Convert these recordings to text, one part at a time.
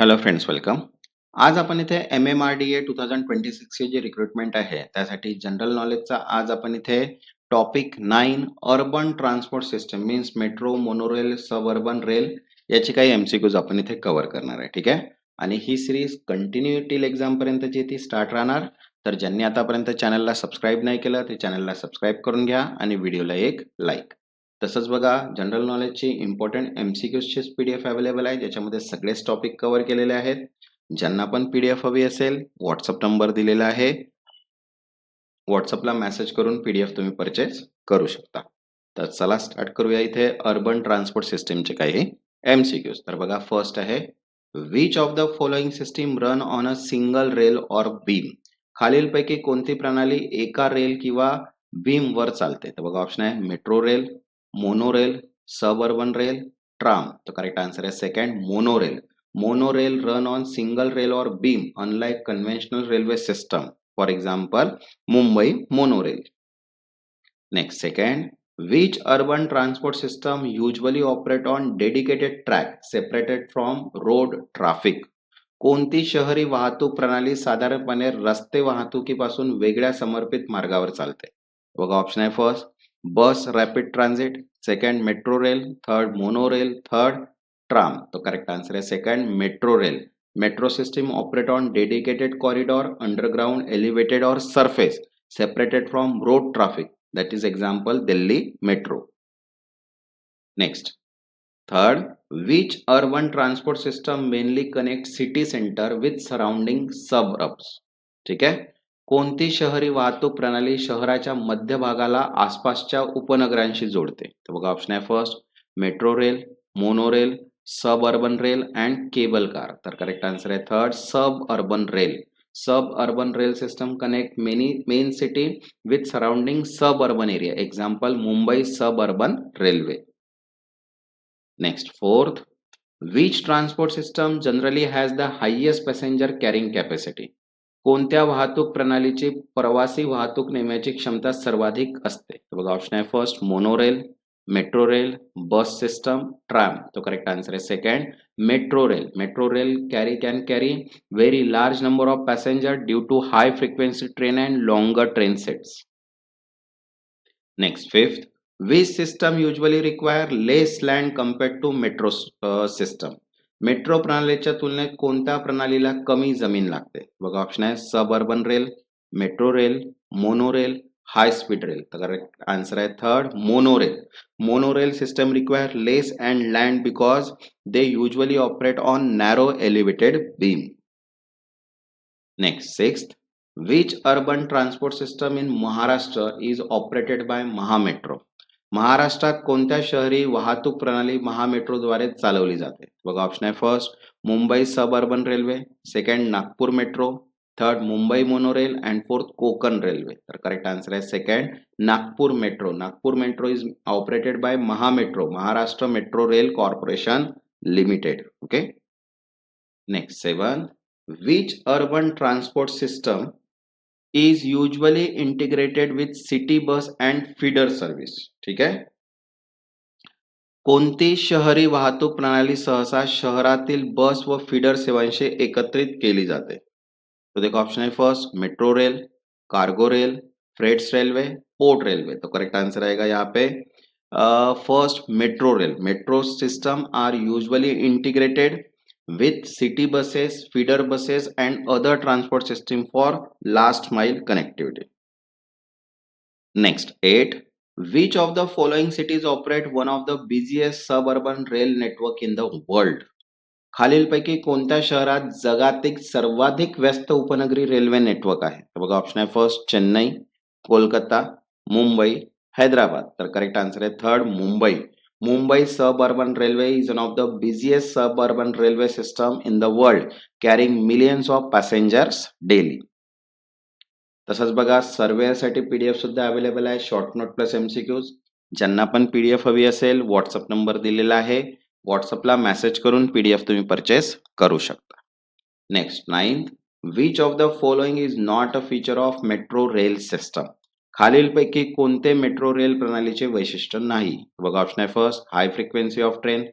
Hello friends, welcome. आज आपण इथे MMRDA 2026 ची जी रिक्रुटमेंट आहे त्यासाठी जनरल नॉलेजचा आज आपण इथे topic 9 urban transport system means metro, monorail, suburban rail याची काही MCQs आपण इथे कव्हर करणार आहे. ठीक आहे. आणि ही सिरीज कंटिन्यू टिल एक्झाम पर्यंतची ती स्टार्ट राहणार. तर ज्यांनी आतापर्यंत चॅनलला सबस्क्राईब नाही केलं ते चॅनलला सबस्क्राईब करून घ्या आणि व्हिडिओला एक लाईक. तसंच बघा, जनरल नॉलेजची इम्पॉर्टंट MCQsची PDF अवेलेबल आहे ज्याच्यामध्ये सगळेच टॉपिक कव्हर केलेले आहेत. ज्यांना पण PDF हवी असेल व्हॉट्सअप नंबर दिलेला आहे. व्हॉट्सअपला मेसेज करून PDF तुम्ही परचेस करू शकता. तर चला स्टार्ट करूया इथे अर्बन ट्रान्सपोर्ट सिस्टीमचे काही MCQs. तर बघा, फर्स्ट आहे which of the following system run on a single rail or beam. खालीलपैकी कोणती प्रणाली एका रेल किंवा बीम वर चालते. तर बघा, ऑप्शन आहे metro rail, monorail, suburban rail, tram. तो करेक्ट आंसर आहे second, monorail. Monorail run on single rail or beam unlike conventional railway system. For example, Mumbai monorail. Next, second, which urban transport system usually operate on dedicated track separated from road traffic? कोणती शहरी वाहतूक प्रणाली साधारणपणे रस्ते वाहतुकीपासून वेगळ्या समर्पित मार्गावर चालते. बघा, ऑप्शन आहे first bus rapid transit, second metro rail, third monorail, third tram. तो करेक्ट आंसर है second metro rail. Metro system operate on dedicated corridor, underground, elevated और surface separated from road traffic. That is example Delhi metro. Next, third, which urban transport system mainly connect city center with surrounding suburbs. ठीक आहे. कोणती शहरी वाहतूक प्रणाली शहराच्या मध्य भागाला आसपासच्या उपनगरांशी जोडते. तर बघा, ऑप्शन आहे first metro rail, monorail, suburban rail and cable car. तर करेक्ट आंसर आहे third suburban rail. Suburban rail system connect many main city with surrounding suburban area. Example, Mumbai suburban railway. Next, fourth, which transport system generally has the highest passenger carrying capacity? कोणत्या वाहतूक प्रणालीची प्रवासी वाहतूक नेण्याची क्षमता सर्वाधिक असते. तर बघा, ऑप्शन आहे फर्स्ट मोनोरेल, मेट्रो रेल, बस सिस्टम, ट्राम. तो करेक्ट आंसर आहे second metro rail. Metro rail can carry very large number of passenger due to high frequency train and longer train sets. Next, fifth, which system usually require less land compared to metro system? Metro प्रणालीच्या तुलनेत कोणत्या प्रणालीला कमी जमीन लागते. बघा, option आहे suburban rail, metro rail, monorail, high speed rail. तर करेक्ट आंसर आहे third monorail. Monorail system require less and land because they usually operate on narrow elevated beam. Next, sixth, which urban transport system in Maharashtra is operated by Mahametro? महाराष्ट्रात कोणत्या शहरी वाहतूक प्रणाली महामेट्रोद्वारे चालवली जाते. बघा, ऑप्शन आहे first Mumbai suburban railway, second Nagpur metro, third Mumbai monorail and fourth Konkan railway. तर करेक्ट आन्सर आहे second Nagpur metro. Nagpur metro is operated by MahaMetro, Maharashtra metro rail corporation limited. Okay. Next, seven, which urban transport system is usually integrated with city bus and feeder service. ठीक आहे. कोणती शहरी वाहतूक प्रणाली सहसा शहरातील बस व फीडर सेवांशी एकत्रित केली जाते. तो देखो, ऑप्शन है first metro rail, cargo rail, freights railway, port railway. तो करेक्ट आंसर आएगा यहाँ पे first metro rail. Metro system are usually integrated with city buses, feeder buses and other transport system for last mile connectivity. Next, 8, which of the following cities operate one of the busiest suburban rail network in the world? खालीलपैकी कोणत्या शहरात जगातील सर्वाधिक व्यस्त उपनगरी railway network आहे. तर बघा, ऑप्शन आहे फर्स्ट चेन्नई, कोलकाता, मुंबई, हैदराबाद. तर करेक्ट आंसर आहे third Mumbai. Mumbai Suburban Railway is one of the busiest suburban railway system in the world, carrying millions of passengers daily. तसंच बघा, सर्वेसाठी PDF सुद्धा अवेलेबल आहे, शॉर्ट नोट प्लस MCQs. ज्यांना पण PDF हवी असेल व्हॉट्सअप नंबर दिलेला आहे, व्हॉट्सअपला मेसेज करून PDF तुम्ही परचेस करू शकता. Next, 9, which of the following is not a feature of metro rail system? खालीलपैकी कोणते मेट्रो रेल प्रणालीचे वैशिष्ट्य नाही. बघा, ऑप्शन आहे first high frequency of train,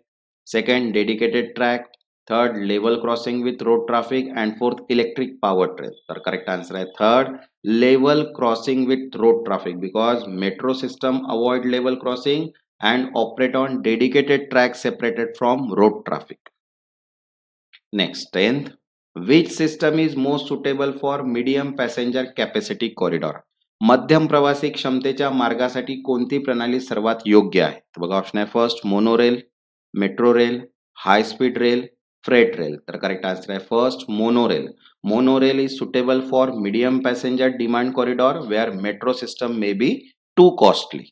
second dedicated track, third level crossing with road traffic and fourth electric power train. तर correct answer आहे third level crossing with road traffic because metro system avoid level crossing and operate on dedicated tracks separated from road traffic. Next, 10th, which system is most suitable for medium passenger capacity corridor? मध्यम प्रवासी क्षमतेच्या मार्गासाठी कोणती प्रणाली सर्वात योग्य आहे? तर बघा ऑप्शन आहे फर्स्ट मोनोरेल, मेट्रो रेल, हाय स्पीड रेल, फ्रेट रेल. तर करेक्ट आन्सर आहे first monorail. Monorail is suitable for medium passenger demand corridor where metro system may be too costly.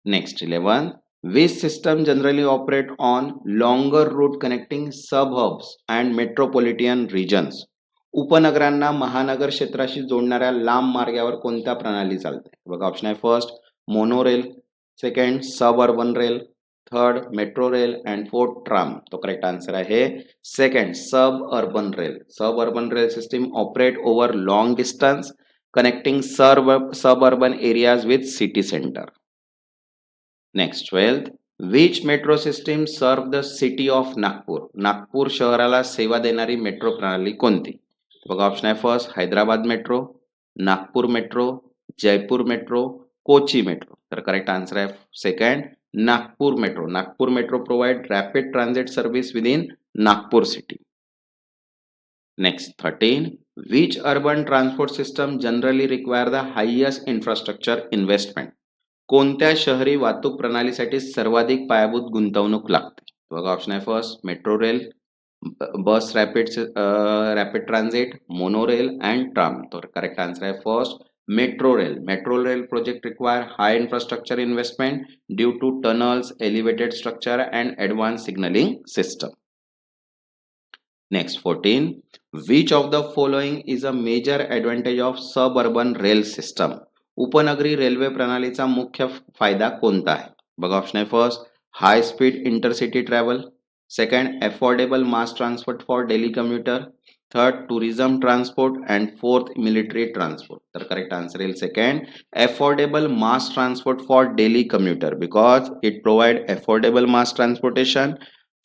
Next, 11. Which system generally operate on longer route connecting suburbs and metropolitan regions? उपनगरांना महानगर क्षेत्राशी जोडणाऱ्या लांब मार्गावर कोणत्या प्रणाली चालते? बघा ऑप्शन आहे first monorail, second sub urban rail, third metro rail and fourth tram. तो करेक्ट आन्सर आहे second sub urban rail. Suburban rail system operate over long distance connecting sub urban areas with city centre. Next, 12th, which metro system serve the city of Nagpur? Nagpur शहराला सेवा देणारी metro प्रणाली कोणती? बघा option आहे first Hyderabad metro, Nagpur metro, Jaipur metro, Kochi metro. तर correct answer आहे second Nagpur metro. Nagpur metro provide rapid transit service within Nagpur city. Next, 13, which urban transport system generally require the highest infrastructure investment? कोणत्या शहरी वाहतूक प्रणालीसाठी सर्वाधिक पायाभूत गुंतवणूक लागते? बघा ऑप्शन आहे first metro rail, bus rapid transit, monorail and tram. तर करेक्ट आन्सर आहे first metro rail. Metro rail project require high infrastructure investment due to tunnels, elevated structure and advance signalling system. Next, 14, which of the following is a major advantage of suburban rail system? उपनगरी railway प्रणालीचा मुख्य फायदा कोणता आहे? बघा option आहे first high speed intercity travel, second affordable mass transport for daily commuter, third tourism transport and fourth military transport. तर correct answer येईल second affordable mass transport for daily commuter because it provide affordable mass transportation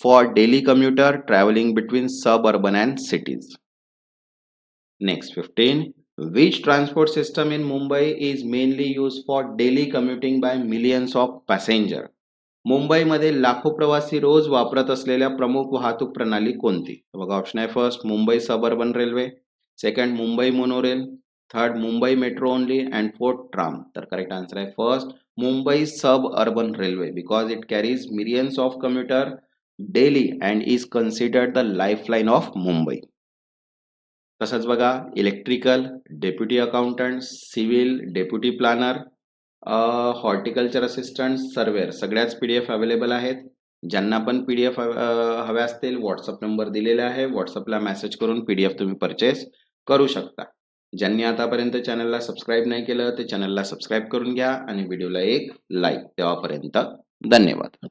for daily commuter traveling between suburban and cities. Next, 15, which transport system in Mumbai is mainly used for daily commuting by millions of passengers? मुंबईमध्ये लाखो प्रवासी रोज वापरत असलेल्या प्रमुख वाहतूक प्रणाली कोणती? बघा ऑप्शन आहे first Mumbai suburban railway, second Mumbai monorail, third Mumbai metro only and fourth tram. तर करेक्ट आन्सर आहे first Mumbai suburban railway because it carries millions of commuter daily and is considered the lifeline of Mumbai. तसंच बघा electrical, deputy accountant, civil, deputy planner, horticulture assistant, surveyor सगळ्याच PDF available आहेत. ज्यांना पण PDF हव्या असतील WhatsApp number दिलेला आहे, व्हॉट्सअपला मेसेज करून PDF तुम्ही परचेस करू शकता. ज्यांनी आतापर्यंत चॅनलला सबस्क्राईब नाही केलं ते चॅनलला सबस्क्राईब करून घ्या आणि व्हिडिओला एक लाईक. तेव्हापर्यंत धन्यवाद.